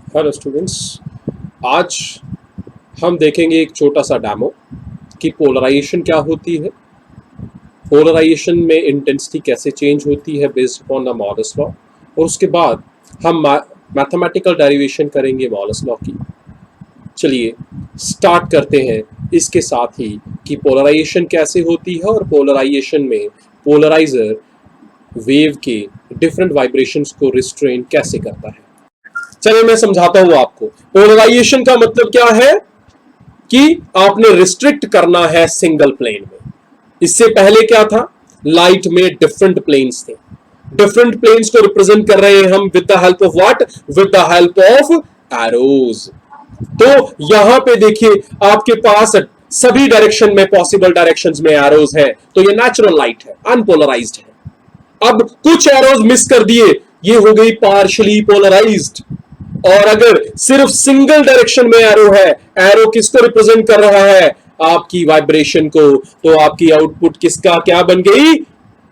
Hello students, आज हम देखेंगे एक छोटा सा डेमो कि पोलराइजेशन क्या होती है, पोलराइजेशन में इंटेंसिटी कैसे चेंज होती है बेस्ड अपॉन द मॉलस लॉ, और उसके बाद हम मैथमेटिकल डेरिवेशन करेंगे मॉलस लॉ की। चलिए स्टार्ट करते हैं इसके साथ ही कि पोलराइजेशन कैसे होती है और पोलराइजेशन में पोलराइजर वेव के डिफरेंट वाइब्रेशंस को रिस्ट्रेन कैसे करता है। चलिए मैं समझाता हूं आपको। पोलराइजेशन का मतलब क्या है कि आपने रिस्ट्रिक्ट करना है सिंगल प्लेन में। इससे पहले क्या था, लाइट में डिफरेंट प्लेन्स थे, डिफरेंट प्लेन्स को रिप्रेजेंट कर रहे हैं हम with the help of what, with the help of arrows. तो यहां पे देखिए आपके पास सभी डायरेक्शन में, पॉसिबल डायरेक्शंस में एरोज है, तो ये नेचुरल लाइट है, अनपोलराइज्ड है। अब कुछ एरोज मिस कर दिए, ये हो गई पार्शियली पोलराइज्ड। और अगर सिर्फ सिंगल डायरेक्शन में एरो है, एरो किसको रिप्रेजेंट कर रहा है, आपकी वाइब्रेशन को, तो आपकी आउटपुट किसका क्या बन गई,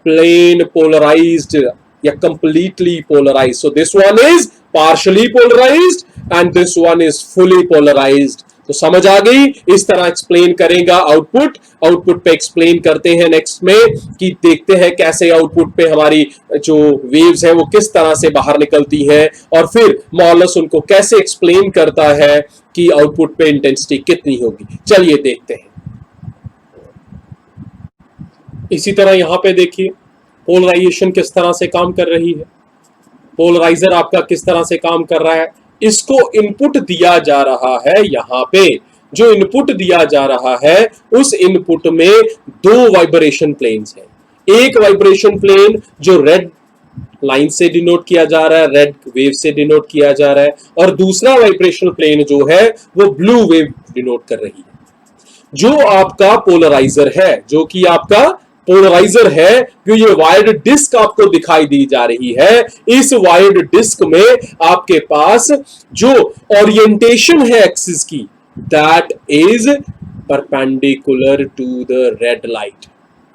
प्लेन पोलराइज्ड या completely polarised. So this one is partially polarised and this one is fully polarised. तो समझ आ गई, इस तरह एक्सप्लेन करेगा आउटपुट पे एक्सप्लेन करते हैं नेक्स्ट में कि देखते हैं कैसे आउटपुट पे हमारी जो वेव्स है वो किस तरह से बाहर निकलती है, और फिर मॉलस उनको कैसे एक्सप्लेन करता है कि आउटपुट पे इंटेंसिटी कितनी होगी। चलिए देखते हैं। इसी तरह यहां पे देखिए पोलराइजेशन किस तरह से काम कर रही है, पोलराइजर आपका किस तरह से काम कर रहा है। इसको इनपुट दिया जा रहा है, यहां पे जो इनपुट दिया जा रहा है उस इनपुट में दो वाइब्रेशन प्लेन्स हैं। एक वाइब्रेशन प्लेन जो रेड लाइन से डिनोट किया जा रहा है, रेड वेव से डिनोट किया जा रहा है, और दूसरा वाइब्रेशन प्लेन जो है वो ब्लू वेव डिनोट कर रही है। जो आपका पोलराइजर है, जो कि आपका पोलराइजर है, जो ये वायर्ड डिस्क आपको दिखाई दी जा रही है, इस वायर्ड डिस्क में आपके पास जो ओरिएंटेशन है एक्सिस की, that is perpendicular to the red light.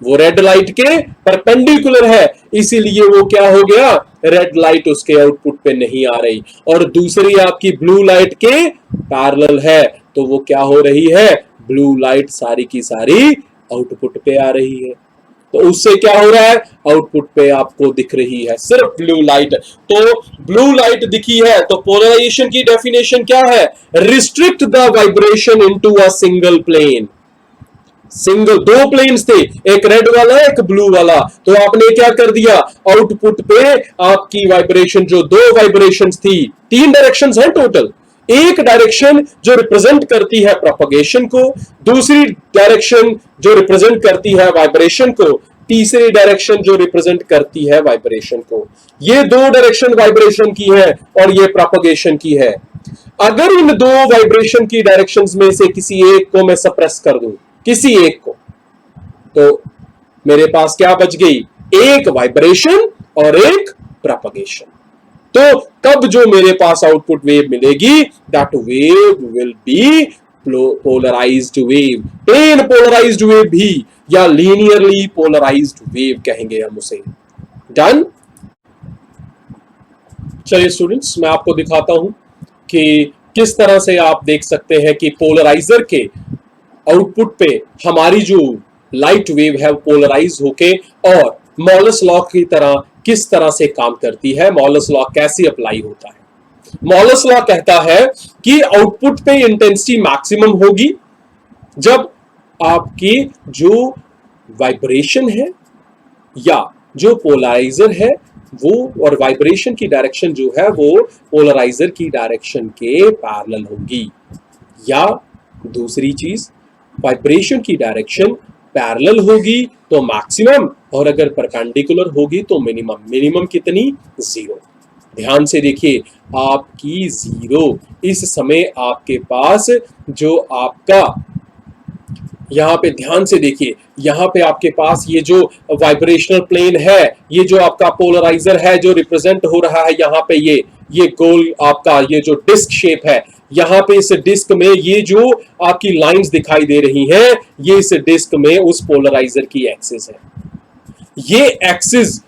वो रेड लाइट के परपेंडिकुलर है, इसीलिए वो क्या हो गया, रेड लाइट उसके आउटपुट पे नहीं आ रही, और दूसरी आपकी ब्लू लाइट के पैरेलल है, तो वो क्या हो रही है, ब्लू लाइट सारी की सारी आउटपुट पे आ रही है। तो उससे क्या हो रहा है, आउटपुट पे आपको दिख रही है सिर्फ ब्लू लाइट। तो ब्लू लाइट दिखी है, तो पोलराइजेशन की डेफिनेशन क्या है, restrict the vibration into a single plane. Single दो प्लेन्स थे, एक रेड वाला एक ब्लू वाला, तो आपने क्या कर दिया, आउटपुट पे आपकी वाइब्रेशन जो दो वाइब्रेशंस थी, तीन डायरेक्शंस हैं टोटल, एक डायरेक्शन जो रिप्रेजेंट करती है प्रोपगेशन को, दूसरी डायरेक्शन जो रिप्रेजेंट करती है वाइब्रेशन को, तीसरी डायरेक्शन जो रिप्रेजेंट करती है वाइब्रेशन को। ये दो डायरेक्शन वाइब्रेशन की है और ये प्रोपगेशन की है। अगर इन दो वाइब्रेशन की डायरेक्शंस में से किसी एक को मैं सप्रेस कर दूं, किसी एक को, तो मेरे पास क्या बच गई, एक वाइब्रेशन और एक प्रोपगेशन। तो तब जो मेरे पास आउटपुट वेव मिलेगी, that wave will be polarised wave, plane polarised wave भी, या लीनियरली पोलराइज्ड वेव कहेंगे हम उसे। डन। चलिए स्टूडेंट्स, मैं आपको दिखाता हूं कि किस तरह से आप देख सकते हैं कि पोलराइजर के आउटपुट पे हमारी जो लाइट वेव है पोलराइज होके और मॉलस लॉ की तरह किस तरह से काम करती है, मॉलस लॉ कैसे अप्लाई होता है। मॉलस लॉ कहता है कि आउटपुट पे इंटेंसिटी मैक्सिमम होगी जब आपकी जो वाइब्रेशन है या जो पोलराइजर है वो, और वाइब्रेशन की डायरेक्शन जो है वो पोलराइजर की डायरेक्शन के पैरेलल होगी, या दूसरी चीज वाइब्रेशन की डायरेक्शन पैरेलल होगी तो मैक्सिमम, और अगर परपेंडिकुलर होगी तो मिनिमम। मिनिमम कितनी, जीरो। ध्यान से देखिए, आपकी जीरो। इस समय आपके पास जो आपका, यहां पे ध्यान से देखिए, यहां पे आपके पास ये जो वाइब्रेशनल प्लेन है, ये जो आपका पोलराइजर है जो रिप्रेजेंट हो रहा है, यहां पे ये गोल आपका ये जो डिस्क शेप है, यहां पे इस डिस्क में ये जो आपकी लाइंस दिखाई दे रही हैं, ये इस डिस्क में उस पोलराइजर की एक्सिस है। ये एक्सिस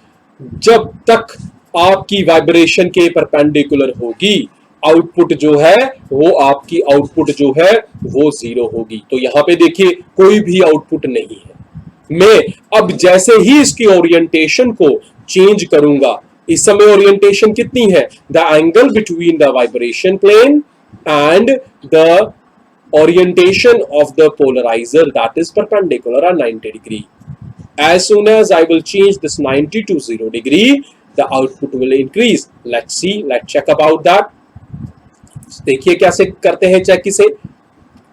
जब तक आपकी वाइब्रेशन के परपेंडिकुलर होगी, आउटपुट जो है वो आपकी आउटपुट जो है वो 0 होगी। तो यहां पे देखिए कोई भी आउटपुट नहीं है। मैं अब जैसे ही इसकी ओरिएंटेशन को चेंज करूंगा, इस समय ओरिएंटेशन कितनी है, the angle between the vibration plane and the orientation of the polarizer that is perpendicular at 90 degree. As soon as I will change this 90 to 0 degree, the output will increase. Let's see, let's check about that. देखिए कैसे करते हैं check इसे।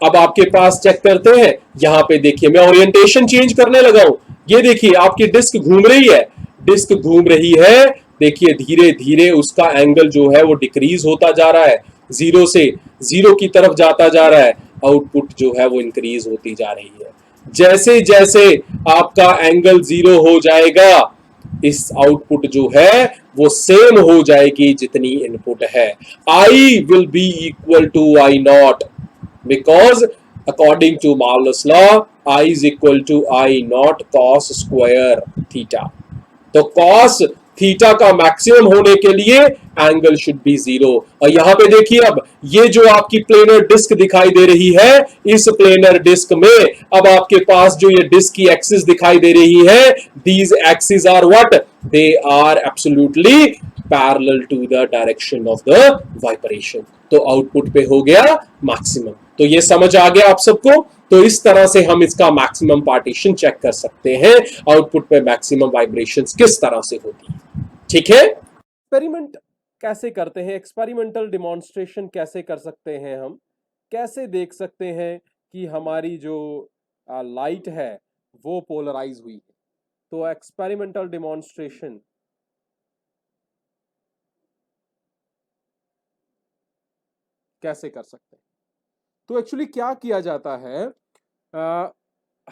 अब आपके पास check करते हैं, यहां पे देखिए मैं ओरिएंटेशन चेंज करने लगा हूं। ये देखिए आपकी डिस्क घूम रही है, डिस्क घूम रही है। देखिए धीरे धीरे उसका एंगल जो है वो डिक्रीज होता जा रहा है, जीरो से जीरो की तरफ जाता जा रहा है। आउटपुट जो है वो इंक्रीज होती जा रही है। जैसे जैसे आपका एंगल जीरो हो जाएगा, इस आउटपुट जो है वो सेम हो जाएगी जितनी इनपुट है। I will be equal to I not, because according to Marlowe's law I is equal to I naught cos square theta। तो cos थीटा का मैक्सिमम होने के लिए एंगल शुड बी 0। और यहां पे देखिए अब ये जो आपकी प्लेनर डिस्क दिखाई दे रही है, इस प्लेनर डिस्क में अब आपके पास जो ये डिस्क की एक्सिस दिखाई दे रही है, these axis are what, they are absolutely parallel to the direction of the vibration. तो आउटपुट पे हो गया मैक्सिमम। तो ये समझ आ गया आप सबको। तो इस तरह से हम इसका मैक्सिमम पार्टीशन चेक कर सकते हैं, आउटपुट पे मैक्सिमम वाइब्रेशंस किस तरह से होती है। ठीक है, एक्सपेरिमेंट कैसे करते हैं, एक्सपेरिमेंटल डिमॉन्स्ट्रेशन कैसे कर सकते हैं, हम कैसे देख सकते हैं कि हमारी जो लाइट है वो पोलराइज हुई है। तो एक्सपेरिमेंटल डिमॉन्स्ट्रेशन कैसे कर सकते हैं। तो एक्चुअली क्या किया जाता है,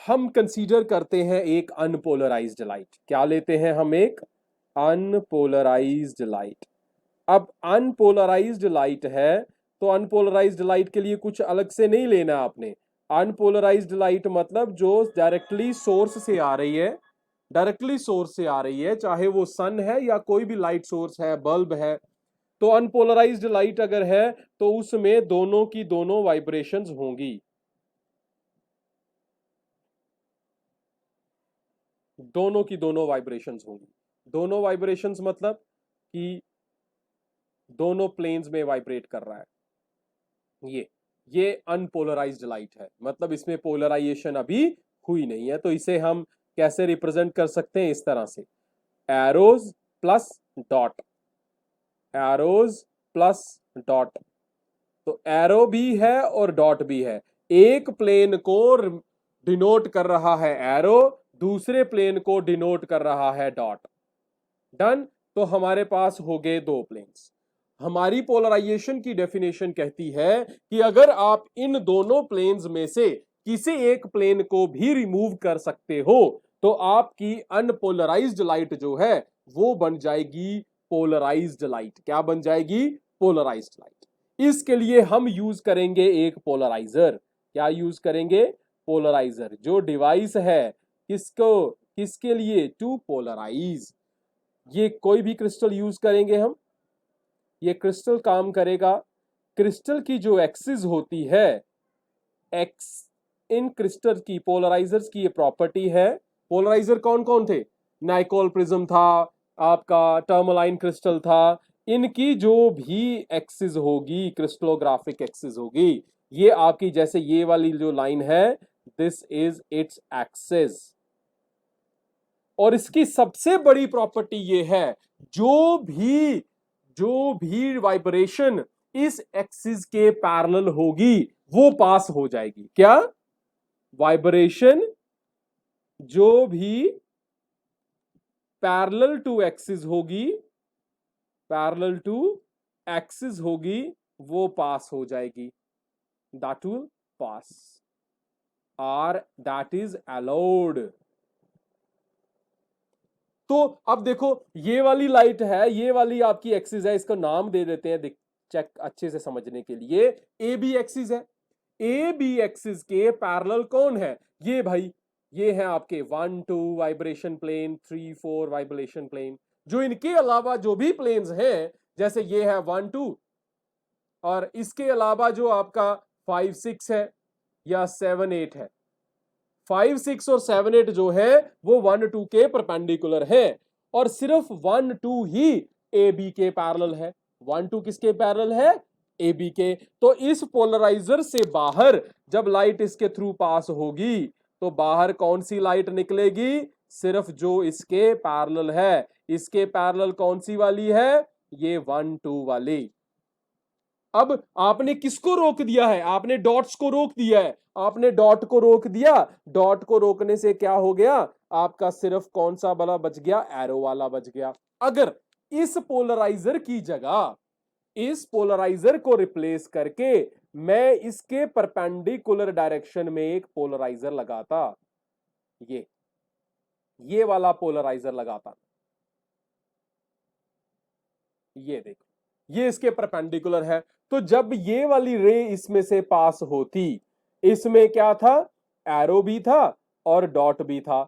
हम कंसीडर करते हैं एक अनपोलराइज्ड लाइट। क्या लेते हैं हम, एक अनपोलराइज्ड लाइट। अब अनपोलराइज्ड लाइट है तो अनपोलराइज्ड लाइट के लिए कुछ अलग से नहीं लेना आपने। अनपोलराइज्ड लाइट मतलब जो डायरेक्टली सोर्स से आ रही है, डायरेक्टली सोर्स से आ रही है, चाहे वो सन है या कोई भी लाइट सोर्स है, बल्ब है। तो अनपोलराइज्ड लाइट अगर है तो उसमें दोनों की दोनों वाइब्रेशंस होंगी, दोनों की दोनों वाइब्रेशंस होंगी। दोनों वाइब्रेशंस मतलब कि दोनों प्लेन्स में वाइब्रेट कर रहा है। ये अनपोलराइज्ड लाइट है, मतलब इसमें पोलराइजेशन अभी हुई नहीं है। तो इसे हम कैसे रिप्रेजेंट कर सकते हैं, इस तरह से, arrows plus dot, arrows plus dot. तो एरो भी है और डॉट भी है। एक प्लेन को डिनोट कर रहा है एरो, दूसरे प्लेन को डिनोट कर रहा है डॉट। डन। तो हमारे पास हो गए दो प्लेन्स। हमारी पोलराइजेशन की डेफिनेशन कहती है कि अगर आप इन दोनों प्लेन्स में से किसी एक प्लेन को भी रिमूव कर सकते हो तो आपकी अनपोलराइज्ड लाइट जो है वो बन जाएगी पोलराइज्ड लाइट। क्या बन जाएगी, पोलराइज्ड लाइट। इसके लिए हम यूज करेंगे एक पोलराइजर। क्या यूज करेंगे, पोलराइजर। जो डिवाइस है किसको, किसके लिए, टू पोलराइज। ये कोई भी क्रिस्टल यूज करेंगे हम, ये क्रिस्टल काम करेगा। क्रिस्टल की जो एक्सिस होती है, एक्स, इन क्रिस्टल की पोलराइजर्स की ये प्रॉपर्टी है। पोलराइजर कौन कौन थे, नाइकोल प्रिज्म था, आपका टर्मलाइन क्रिस्टल था। इनकी जो भी एक्सिस होगी, क्रिस्टलोग्राफिक एक्सिस होगी, ये आपकी जैसे ये वाली जो लाइन है, दिस इज इट्स एक्सिस। और इसकी सबसे बड़ी प्रॉपर्टी ये है, जो भी वाइब्रेशन इस एक्सिस के पैरेलल होगी वो पास हो जाएगी। क्या, वाइब्रेशन जो भी पैरेलल टू एक्सिस होगी, पैरेलल टू एक्सिस होगी, वो पास हो जाएगी, दैट विल पास, और दैट इज अलाउड। तो अब देखो ये वाली लाइट है, ये वाली आपकी एक्सिस है, इसको नाम दे देते हैं चेक अच्छे से समझने के लिए। ए बी एक्सिस है। ए बी एक्सिस के पैरेलल कौन है, ये भाई, ये है आपके 1 2 वाइब्रेशन प्लेन, 3 4 वाइब्रेशन प्लेन। जो इनके अलावा जो भी प्लेन्स हैं, जैसे ये है 1 2, और इसके अलावा जो आपका 5 6 है या 7 8 है, 5 6 और 7 8 जो है वो 1 2 के परपेंडिकुलर है, और सिर्फ 1 2 ही ए बी के पैरेलल है। 1 2 किसके पैरेलल है? ए बी के। तो इस पोलराइजर से बाहर जब लाइट इसके थ्रू पास होगी तो बाहर कौन सी लाइट निकलेगी? सिर्फ जो इसके पैरेलल है। इसके पैरेलल कौन सी वाली है? ये 1 2 वाली। अब आपने किसको रोक दिया है? आपने डॉट्स को रोक दिया है। आपने डॉट को रोक दिया। डॉट को रोकने से क्या हो गया? आपका सिर्फ कौन सा वाला बच गया? एरो वाला बच गया। अगर इस पोलराइजर की जगह इस पोलराइजर को रिप्लेस करके मैं इसके परपेंडिकुलर डायरेक्शन में एक पोलराइजर लगाता, ये वाला पोलराइजर लगाता, ये देखो, ये इसके परपेंडिकुलर है। तो जब ये वाली रे इसमें से पास होती, इसमें क्या था? एरो भी था और डॉट भी था।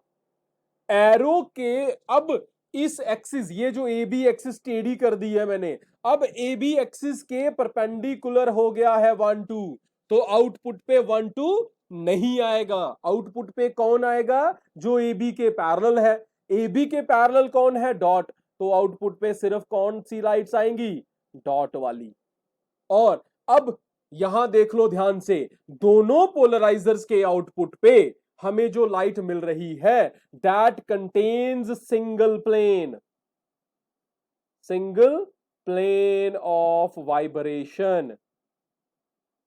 एरो के अब इस एक्सिस, ये जो ए बी एक्सिस टेढ़ी कर दी है मैंने, अब ए बी एक्सिस के परपेंडिकुलर हो गया है 1 2, तो आउटपुट पे 1 2 नहीं आएगा। आउटपुट पे कौन आएगा? जो ए बी के पैरेलल है। ए बी के पैरेलल कौन है? डॉट। तो आउटपुट पे सिर्फ कौन सी लाइट्स आएंगी? डॉट वाली। और अब यहां देख लो ध्यान से, दोनों पोलराइजर्स के आउटपुट पे हमें जो लाइट मिल रही है that contains single plane of vibration,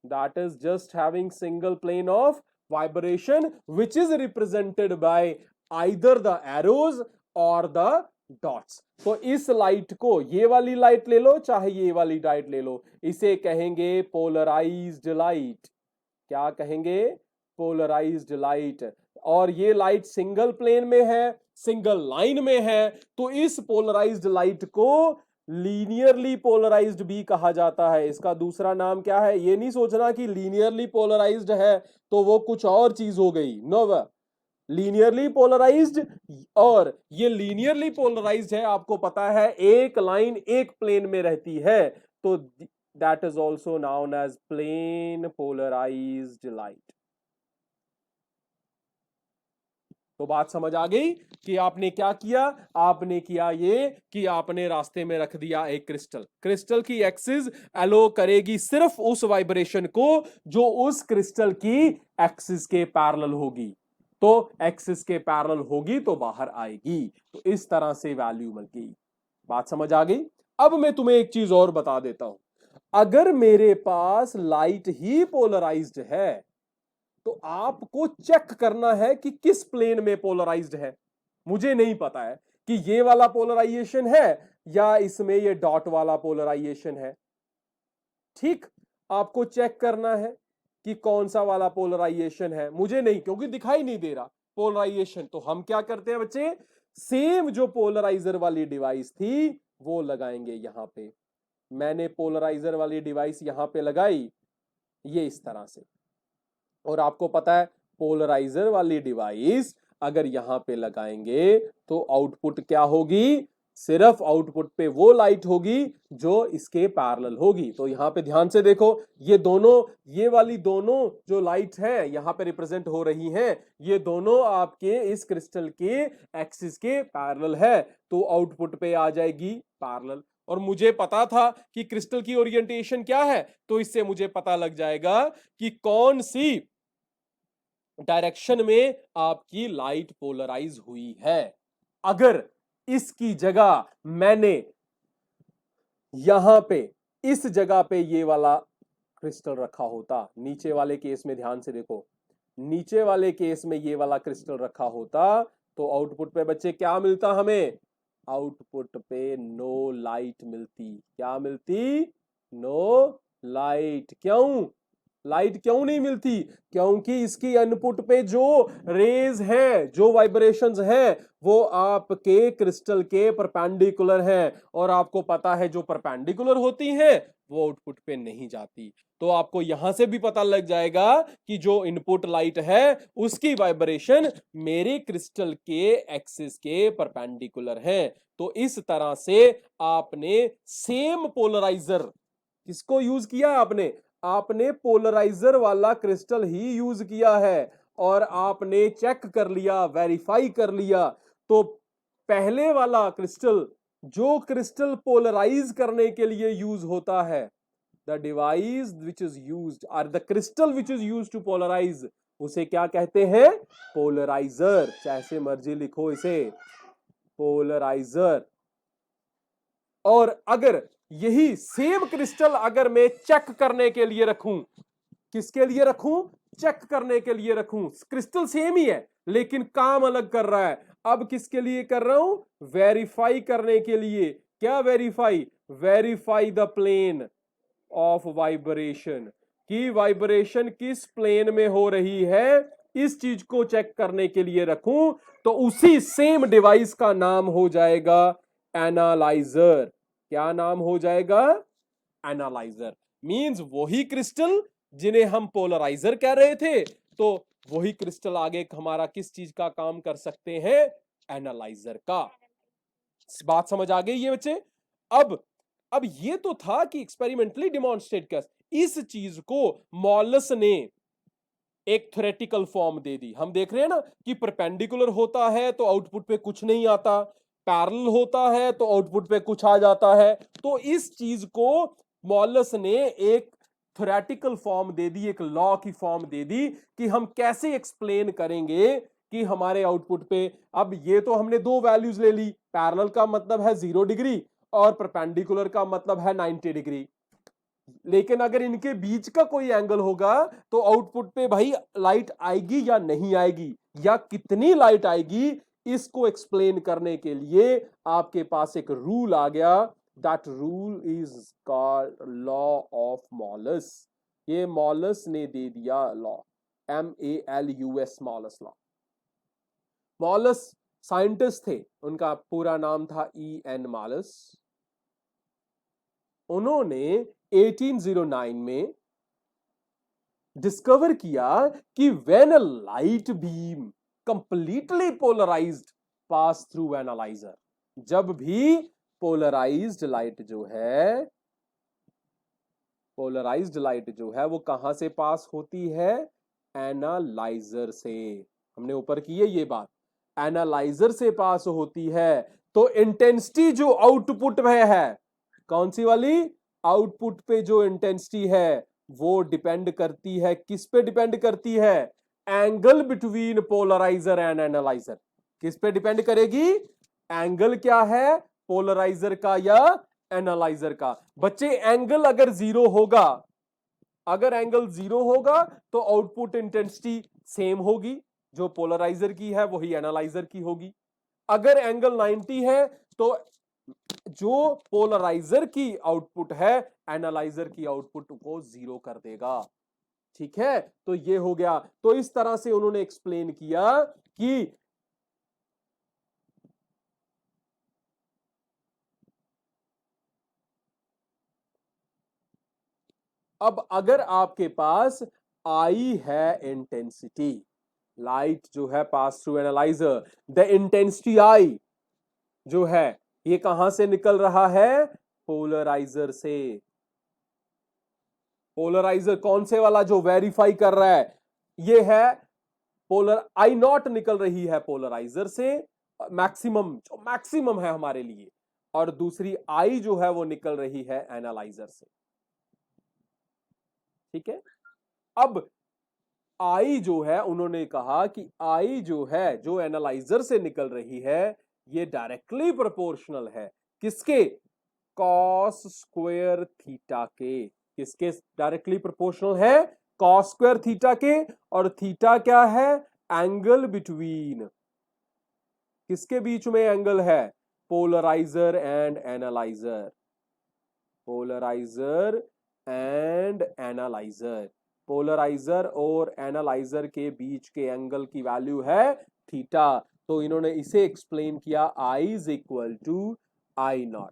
that is just having single plane of vibration which is represented by either the arrows or the dots। तो इस लाइट को, ये वाली लाइट ले लो चाहे ये वाली लाइट ले लो, इसे कहेंगे पोलराइज्ड लाइट। क्या कहेंगे? Polarised light. और ये लाइट सिंगल प्लेन में है, सिंगल लाइन में है, तो इस पोलराइज्ड लाइट को लीनियरली पोलराइज्ड भी कहा जाता है। इसका दूसरा नाम क्या है? ये नहीं सोचना कि लीनियरली पोलराइज्ड है तो वो कुछ और चीज हो गई। नो, लीनियरली पोलराइज्ड, और ये लीनियरली पोलराइज्ड है, आपको पता है एक लाइन एक प्लेन में रहती है, तो that is also known as plane polarised light. तो बात समझ आ गई कि आपने क्या किया? आपने किया ये कि आपने रास्ते में रख दिया एक क्रिस्टल। क्रिस्टल की एक्सिस अलो करेगी सिर्फ उस वाइब्रेशन को जो उस क्रिस्टल की एक्सिस के पैरेलल होगी। तो एक्सिस के पैरेलल होगी तो बाहर आएगी। तो इस तरह से वैल्यू मिल गई। बात समझ आ गई? अब मैं तुम्हें एक चीज और बता देता हूं। अगर मेरे पास लाइट ही पोलराइज्ड है तो आपको चेक करना है कि किस प्लेन में पोलराइज्ड है। मुझे नहीं पता है कि ये वाला पोलराइजेशन है या इसमें ये डॉट वाला पोलराइजेशन है। ठीक, आपको चेक करना है कि कौन सा वाला पोलराइजेशन है। मुझे नहीं, क्योंकि दिखाई नहीं दे रहा पोलराइजेशन। तो हम क्या करते हैं बच्चे? सेम जो पोलराइजर वाली डिवाइस थी वो लगाएंगे यहां पे। मैंने पोलराइजर वाली डिवाइस यहां पे लगाई, ये इस तरह से। और आपको पता है पोलराइजर वाली डिवाइस अगर यहां पे लगाएंगे तो आउटपुट क्या होगी? सिर्फ आउटपुट पे वो लाइट होगी जो इसके पैरेलल होगी। तो यहां पे ध्यान से देखो, ये दोनों, ये वाली दोनों जो लाइट है यहां पे रिप्रेजेंट हो रही हैं, ये दोनों आपके इस क्रिस्टल के एक्सिस के पैरेलल है, तो आउटपुट पे आ जाएगी पैरेलल। और मुझे पता था कि क्रिस्टल की ओरिएंटेशन क्या है, तो इससे मुझे पता लग जाएगा कि कौन सी डायरेक्शन में आपकी लाइट पोलराइज हुई है। अगर इसकी जगह मैंने यहां पे, इस जगह पे ये वाला क्रिस्टल रखा होता, नीचे वाले केस में ध्यान से देखो, नीचे वाले केस में ये वाला क्रिस्टल रखा होता, तो आउटपुट पे बच्चे क्या मिलता हमें? आउटपुट पे नो लाइट मिलती। क्या मिलती? No light. क्यों लाइट क्यों नहीं मिलती? क्योंकि इसकी इनपुट पे जो रेज है, जो वाइब्रेशंस है, वो आपके क्रिस्टल के परपेंडिकुलर हैं, और आपको पता है जो परपेंडिकुलर होती हैं वो आउटपुट पे नहीं जाती। तो आपको यहां से भी पता लग जाएगा कि जो इनपुट लाइट है उसकी वाइब्रेशन मेरे क्रिस्टल के एक्सिस के परपेंडिकुलर है। तो इस तरह से आपने सेम पोलराइजर किसको यूज किया है आपने? आपने पोलराइजर वाला क्रिस्टल ही यूज किया है और आपने चेक कर लिया, वेरीफाई कर लिया। तो पहले वाला क्रिस्टल, जो क्रिस्टल पोलराइज करने के लिए यूज होता है, the device which is used और the crystal which is used to polarise, उसे क्या कहते हैं? पोलराइजर। जैसे मर्जी लिखो इसे, पोलराइजर। और अगर यही सेम क्रिस्टल अगर मैं चेक करने के लिए रखूं, किसके लिए रखूं? चेक करने के लिए रखूं। क्रिस्टल सेम ही है लेकिन काम अलग कर रहा है। अब किसके लिए कर रहा हूं? वेरीफाई करने के लिए। क्या verify? Verify the plane of vibration, की वाइब्रेशन किस प्लेन में हो रही है, इस चीज को चेक करने के लिए रखूं तो उसी सेम डिवाइस का नाम हो जाएगा एनालाइजर। क्या नाम हो जाएगा? एनालाइजर। मींस वही क्रिस्टल जिन्हें हम पोलराइजर कह रहे थे, तो वही क्रिस्टल आगे हमारा किस चीज का काम कर सकते हैं? एनालाइजर का। बात समझ आ गई ये बच्चे? अब ये तो था कि एक्सपेरिमेंटली डिमॉन्स्ट्रेट कर, इस चीज को मॉलस ने एक थ्योरेटिकल फॉर्म दे दी। हम देख रहे हैं ना कि परपेंडिकुलर होता है तो आउटपुट पे कुछ नहीं आता, पैरेलल होता है तो आउटपुट पे कुछ आ जाता है। तो इस चीज को मॉलस ने एक थ्योरेटिकल फॉर्म दे दी, एक लॉ की फॉर्म दे दी कि हम कैसे एक्सप्लेन करेंगे कि हमारे आउटपुट पे। अब ये तो हमने दो वैल्यूज ले ली, पैरेलल का मतलब है 0 डिग्री और परपेंडिकुलर का मतलब है 90 डिग्री। लेकिन अगर इनके बीच का कोई एंगल होगा तो आउटपुट पे भाई लाइट आएगी या नहीं आएगी, या कितनी लाइट आएगी, इसको एक्सप्लेन करने के लिए आपके पास एक रूल आ गया। That rule is called law of Malus. ये मॉलस ने दे दिया law, MALUS, Malus law. Malus scientist थे, उनका पूरा नाम था EN मॉलस। उन्होंने 1809 में डिस्कवर किया कि when a light beam completely polarised pass through analyser, जब भी पोलराइज्ड लाइट जो है, पोलराइज्ड लाइट जो है वो कहां से पास होती है? एनालाइजर से। हमने ऊपर की है ये बात, एनालाइजर से पास होती है। तो इंटेंसिटी जो आउटपुट में है, कौन सी वाली? आउटपुट पे जो इंटेंसिटी है वो डिपेंड करती है, किस पे डिपेंड करती है? Angle between polariser and analyser. किस पे डिपेंड करेगी? एंगल क्या है, पोलराइजर का या एनालाइजर का? बच्चे एंगल अगर 0 होगा, अगर एंगल 0 होगा तो आउटपुट इंटेंसिटी सेम होगी, जो पोलराइजर की है वही एनालाइजर की होगी। अगर एंगल 90 है तो जो पोलराइजर की आउटपुट है एनालाइजर की आउटपुट को 0 कर देगा। ठीक है, तो ये हो गया। तो इस तरह से उन्होंने एक्सप्लेन किया कि अब अगर आपके पास आई है इंटेंसिटी, लाइट जो है पास through analyser, the intensity I जो है ये कहां से निकल रहा है? पोलराइजर से। पोलराइजर कौन से वाला जो वेरीफाई कर रहा है? ये है पोलर I0 निकल रही है पोलराइजर से, मैक्सिमम, जो मैक्सिमम है हमारे लिए, और दूसरी I जो है वो निकल रही है एनालाइजर से। ठीक है, अब I जो है, उन्होंने कहा कि I जो है, जो एनालाइजर से निकल रही है, ये डायरेक्टली प्रोपोर्शनल है किसके? कॉस स्क्वायर थीटा के। किसके डायरेक्टली प्रोपोर्शनल है? कॉस स्क्वायर थीटा के। और थीटा क्या है? एंगल बिटवीन, किसके बीच में एंगल है? Polariser and analyser. Polariser and analyser, polariser और एनालाइजर के बीच के एंगल की वैल्यू है थीटा। तो इन्होंने इसे एक्सप्लेन किया I is equal to I0।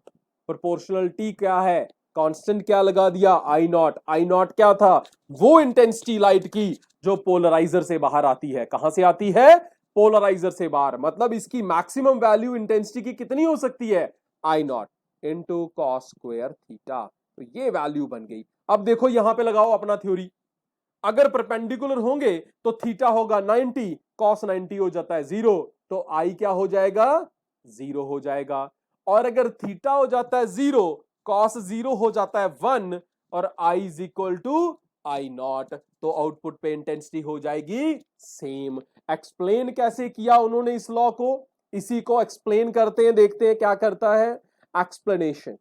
Proportionality क्या है? कांस्टेंट क्या लगा दिया? I0। I0 क्या था? वो इंटेंसिटी लाइट की जो पोलराइजर से बाहर आती है। कहां से आती है? पोलराइजर से बाहर। मतलब इसकी मैक्सिमम वैल्यू इंटेंसिटी की कितनी हो सकती है? I0 into cos square theta. तो ये वैल्यू बन गई। अब देखो यहां पे लगाओ अपना थ्योरी, अगर परपेंडिकुलर होंगे तो थीटा होगा 90, कॉस 90 हो जाता है 0, तो आई क्या हो जाएगा, 0 हो जाएगा। और अगर थीटा हो जाता है 0, कॉस 0 हो जाता है 1, और I is equal to I naught, तो आउटपुट पे इंटेंसिटी हो जाएगी सेम। एक्सप्लेन कैसे किया उन्होंने इस लॉ को, इसी को एक्सप्लेन करते हैं, देखते हैं क्या करता है एक्सप्लेनेशन।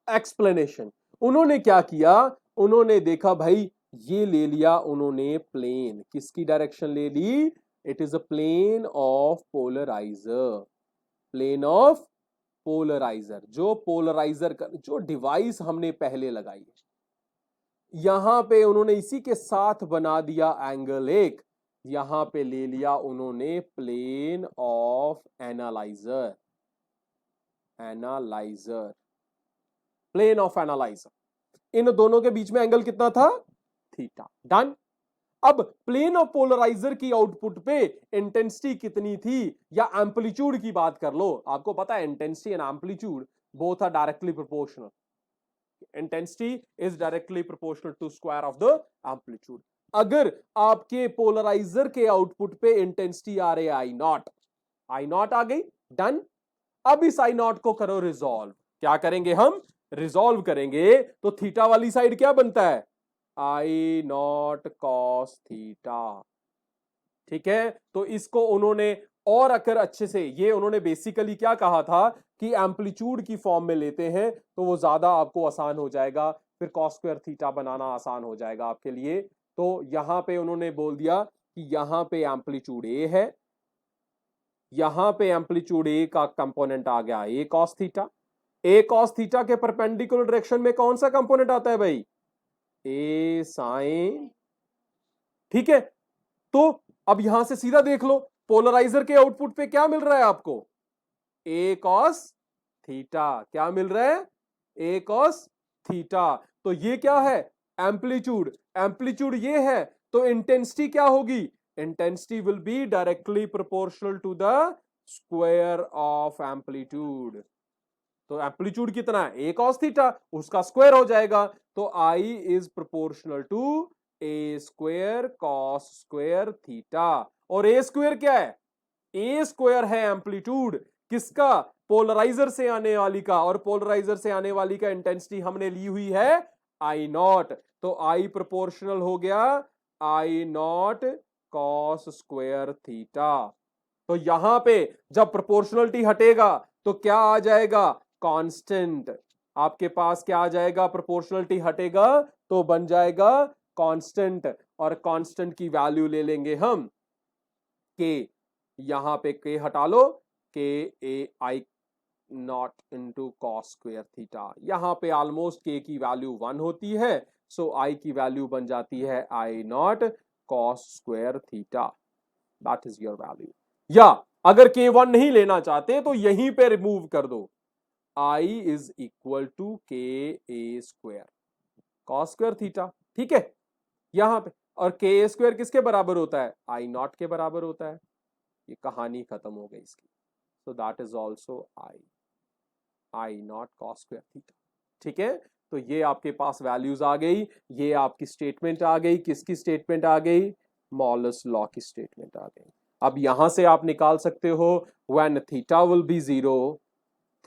एक्सप्लेनेशन उन्होंने क्या किया, उन्होंने देखा भाई ये ले लिया उन्होंने प्लेन, किसकी डायरेक्शन ले ली, it is a plane of polariser, plane of polariser, जो पोलराइजर का जो डिवाइस हमने पहले लगाई है, यहां पे उन्होंने इसी के साथ बना दिया एंगल एक, यहां पे ले लिया उन्होंने plane of analyser, analyser, plane of analyser, इन दोनों के बीच में एंगल कितना था, थीटा, डन। अब प्लेन ऑफ पोलराइजर की आउटपुट पे इंटेंसिटी कितनी थी, या एम्पलीट्यूड की बात कर लो, आपको पता है intensity and amplitude both are directly proportional, intensity is directly proportional to square of the amplitude. अगर आपके पोलराइजर के आउटपुट पे इंटेंसिटी आ रही है आई नॉट, आई नॉट आ गई, डन। अब इस आई नॉट को करो रिजॉल्व, क्या करेंगे हम, रिजॉल्व करेंगे तो थीटा वाली साइड क्या बनता है, आई नॉट कॉस थीटा, ठीक है। तो इसको उन्होंने और अगर अच्छे से, ये उन्होंने बेसिकली क्या कहा था कि एम्पलीट्यूड की फॉर्म में लेते हैं तो वो ज्यादा आपको आसान हो जाएगा, फिर कॉस स्क्वायर थीटा बनाना आसान हो जाएगा आपके लिए। तो यहां पे उन्होंने बोल दिया कि यहां पे एम्पलीट्यूड ए है, यहां पे एम्पलीट्यूड ए का कंपोनेंट आ गया ए कॉस थीटा, ए कॉस थीटा के परपेंडिकुलर डायरेक्शन में कौन सा कंपोनेंट आता है भाई, ए साइन, ठीक है। तो अब यहां से सीधा देख लो पोलराइजर के आउटपुट पे क्या मिल रहा है आपको, ए कॉस थीटा, क्या मिल रहा है, ए कॉस थीटा। तो ये क्या है, एम्पलीट्यूड, एम्पलीट्यूड ये है, तो इंटेंसिटी क्या होगी, intensity will be directly proportional to the square of amplitude. तो एम्पलीट्यूड कितना है, ए कॉस थीटा, उसका स्क्वायर हो जाएगा, तो I is proportional to a square cos square theta. और ए स्क्वायर क्या है, ए स्क्वायर है एम्पलीट्यूड किसका, पोलराइजर से आने वाली का, और पोलराइजर से आने वाली का इंटेंसिटी हमने ली हुई है आई नॉट, तो आई प्रोपोर्शनल हो गया आई नॉट कॉस स्क्वायर थीटा। तो यहां पे जब प्रोपोर्शनलिटी हटेगा तो क्या आ जाएगा, कांस्टेंट, आपके पास क्या आ जाएगा, प्रोपोर्शनलिटी हटेगा तो बन जाएगा कांस्टेंट, और कांस्टेंट की वैल्यू ले लेंगे हम के, यहां पे के हटा लो, K a I naught into cos square theta, यहां पे ऑलमोस्ट के की वैल्यू 1 होती है, सो आई की वैल्यू बन जाती है I naught cos square theta, that is your value. या अगर के 1 नहीं लेना चाहते तो यहीं पे रिमूव कर दो, आई इज इक्वल टू के ए स्क्वायर कॉस स्क्वायर थीटा, ठीक है यहां पे, और के ए स्क्वायर किसके बराबर होता है, आई नॉट के बराबर होता है, ये कहानी खत्म हो गई इसकी। सो that is also I naught cos square theta, ठीक है। तो ये आपके पास वैल्यूज आ गई, ये आपकी स्टेटमेंट आ गई, किसकी स्टेटमेंट आ गई, मॉलस लॉ की स्टेटमेंट आ गई। अब यहां से आप निकाल सकते हो when theta will be zero,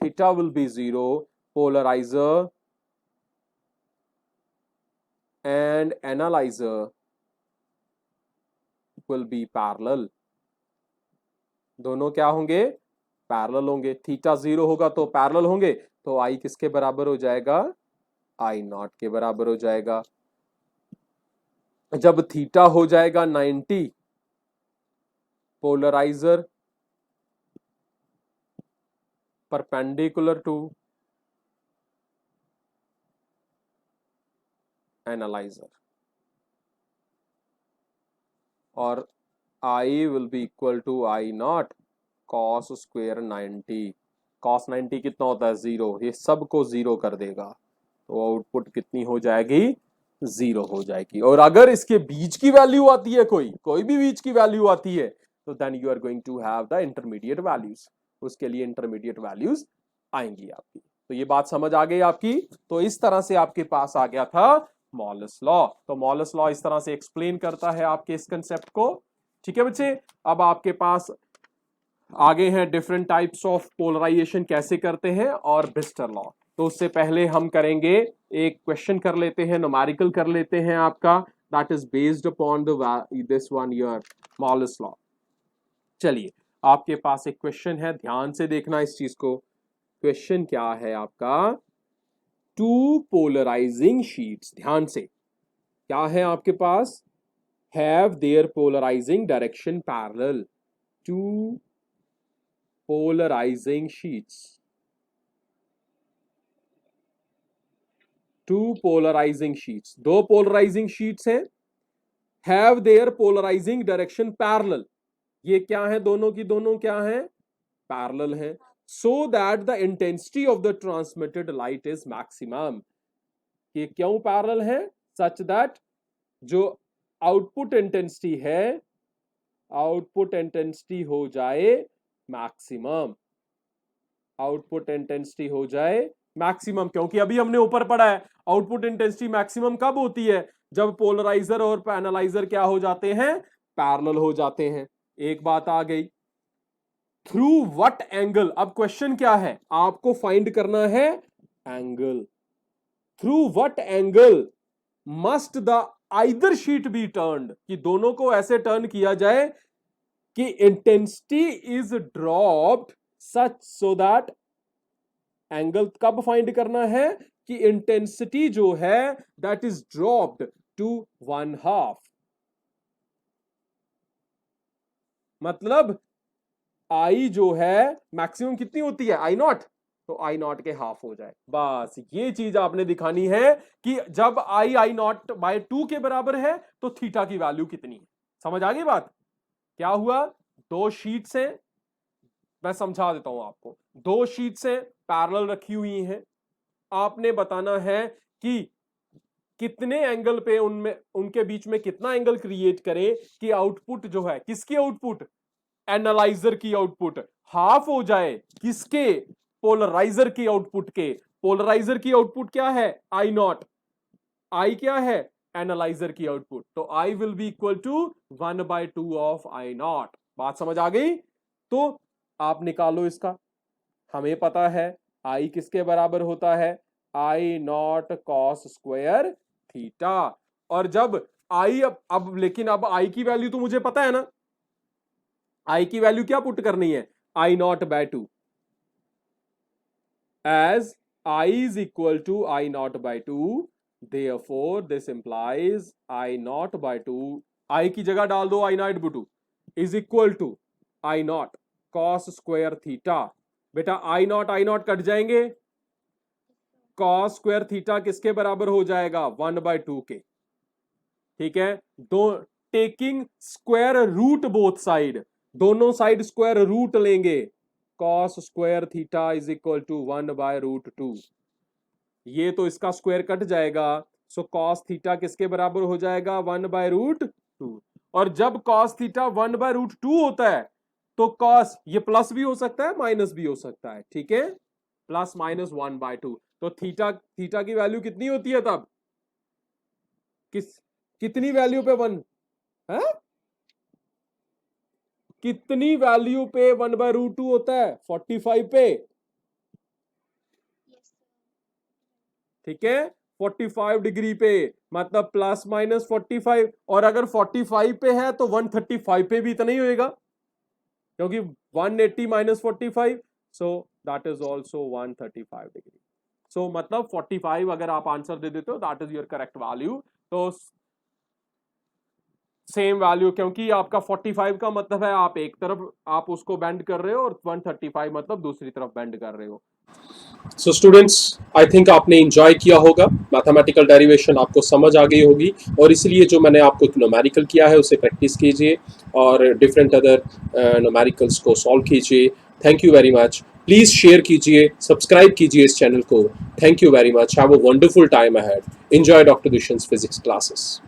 theta will be zero, polariser and analyzer will be parallel, दोनों क्या होंगे, पैरेलल होंगे, थीटा 0 होगा तो पैरेलल होंगे, तो आई किसके बराबर हो जाएगा, आई नॉट के बराबर हो जाएगा। जब थीटा हो जाएगा 90, पोलराइजर परपेंडिकुलर टू एनालाइजर, और I will be equal to I naught cos square 90, cos 90 कितना होता है 0, ये सबको 0 कर देगा, तो आउटपुट कितनी हो जाएगी, 0 हो जाएगी। और अगर इसके बीच की वैल्यू आती है, कोई भी बीच की वैल्यू आती है, तो then you are going to have the intermediate values, उसके लिए इंटरमीडिएट वैल्यूज आएंगी आपकी। तो ये बात समझ आ गई आपकी। तो इस तरह से आपके पास आ गया था मॉलस लॉ। तो मॉलस लॉ इस तरह से एक्सप्लेन करता है आपके इस कंसेप्ट को। ठीक है बच्चे, अब आपके पास आगे हैं डिफरेंट टाइप्स ऑफ पोलराइजेशन कैसे करते हैं और ब्रिस्टर लॉ। तो उससे पहले हम करेंगे, एक क्वेश्चन कर लेते हैं, न्यूमेरिकल कर लेते हैं आपका, that is based upon this one year Malus law. चलिए, आपके पास एक क्वेश्चन है, ध्यान से देखना इस चीज को। क्वेश्चन क्या है आपका? टू पोलराइजिंग शीट्स, ध्यान से, क्या है आपके पास? Have their polarising direction parallel. Two polarizing sheets, two polarizing sheets, दो polarizing sheets हैं, have their polarizing direction parallel, ये क्या है? दोनों की दोनों क्या है? पैरेलल है। so that the intensity of the transmitted light is maximum, ये क्यों पैरेलल है? such that जो आउटपुट इंटेंसिटी है, आउटपुट इंटेंसिटी हो जाए मैक्सिमम, आउटपुट इंटेंसिटी हो जाए मैक्सिमम। क्योंकि अभी हमने ऊपर पढ़ा है आउटपुट इंटेंसिटी मैक्सिमम कब होती है? जब पोलराइजर और एनालाइजर क्या हो जाते हैं? पैरेलल हो जाते हैं। एक बात आ गई। थ्रू व्हाट एंगल, अब क्वेश्चन क्या है? आपको फाइंड करना है angle. Through what angle must the either sheet be turned, कि दोनों को ऐसे टर्न किया जाए कि intensity is dropped such so that, angle कब फाइंड करना है? कि इंटेंसिटी जो है दैट इज ड्रॉप्ड टू 1/2, मतलब आई जो है मैक्सिमम कितनी होती है? I0, तो I0 के हाफ हो जाए। बस ये चीज आपने दिखानी है कि जब I0/2 के बराबर है तो थीटा की वैल्यू कितनी है। समझ आ गई बात? क्या हुआ? दो शीट्स हैं, मैं समझा देता हूं आपको। दो शीट्स हैं, पैरेलल रखी हुई हैं, आपने बताना है कि कितने एंगल पे उनमें, उनके बीच में कितना एंगल क्रिएट करें कि आउटपुट जो है, किसकी आउटपुट? एनालाइजर की आउटपुट हाफ हो जाए, किसके? पोलराइजर की आउटपुट के। पोलराइजर की आउटपुट क्या है? I0। I क्या है? एनालाइजर की आउटपुट। तो I will be equal to 1/2 of I0। बात समझ आ गई? तो आप निकालो इसका। हमें पता है I किसके बराबर होता है? I0 cos square theta. और जब I अब लेकिन अब I की वैल्यू तो मुझे पता है ना, I की वैल्यू क्या पुट करनी है? I0/2, as I is equal to I0/2, therefore this implies I0/2, I की जगह डाल दो I0/2 is equal to I0 cos square theta. बेटा I0 कट जाएंगे, cos स्क्वायर थीटा किसके बराबर हो जाएगा? 1/2 के। ठीक है, दो taking square root both side, दोनों साइड स्क्वायर रूट लेंगे, cos square theta is equal to 1/√2। ये तो इसका स्क्वायर कट जाएगा, सो cos थीटा किसके बराबर हो जाएगा? 1/√2। और जब cos थीटा 1/√2 होता है तो cos, ये प्लस भी हो सकता है माइनस भी हो सकता है, ठीक है, प्लस माइनस 1/2। तो थीटा की वैल्यू कितनी होती है तब? कितनी वैल्यू पे 1 है? कितनी वैल्यू पे 1/√2 होता है? 45 पे। ठीक है, 45 डिग्री पे, मतलब प्लस माइनस 45। और अगर 45 पे है तो 135 पे भी इतना ही होएगा, क्योंकि 180 minus 45, so that is also 135 degree. सो मतलब 45 अगर आप आंसर दे देते हो that is your correct value. तो सेम वैल्यू, क्योंकि आपका 45 का मतलब है आप एक तरफ आप उसको बेंड कर रहे हो और 135 मतलब दूसरी तरफ बेंड कर रहे हो। सो स्टूडेंट्स, आई थिंक आपने एंजॉय किया होगा, मैथमेटिकल डेरिवेशन आपको समझ आ गई होगी, और इसलिए जो मैंने आपको न्यूमेरिकल किया है उसे प्रैक्टिस कीजिए और डिफरेंट अदर न्यूमेरिकल्स को सॉल्व कीजिए। Thank you very much. Please share कीजिए, सब्सक्राइब कीजिए इस चैनल को। Thank you very much. Have a wonderful time ahead. Enjoy doctor Dushyant physics classes.